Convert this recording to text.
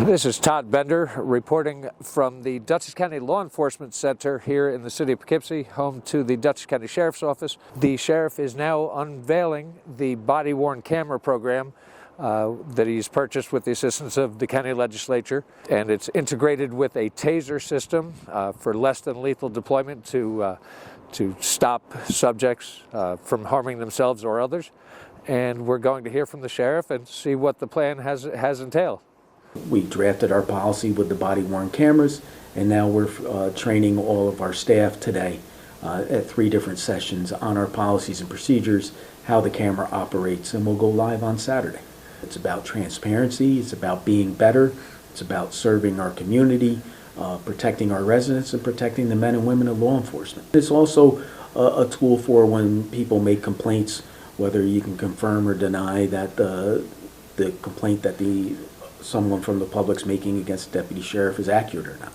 This is Todd Bender reporting from the Dutchess County Law Enforcement Center here in the city of Poughkeepsie, home to the Dutchess County Sheriff's Office. The sheriff is now unveiling the body-worn camera program that he's purchased with the assistance of the county legislature, and it's integrated with a taser system for less than lethal deployment to stop subjects from harming themselves or others. And we're going to hear from the sheriff and see what the plan has entailed. We drafted our policy with the body-worn cameras, and now we're training all of our staff today at 3 different sessions on our policies and procedures, how the camera operates, and we'll go live on Saturday. It's about transparency, it's about being better, it's about serving our community, protecting our residents, and protecting the men and women of law enforcement. It's also a tool for when people make complaints, whether you can confirm or deny that the complaint that someone from the public's making against the deputy sheriff is accurate or not.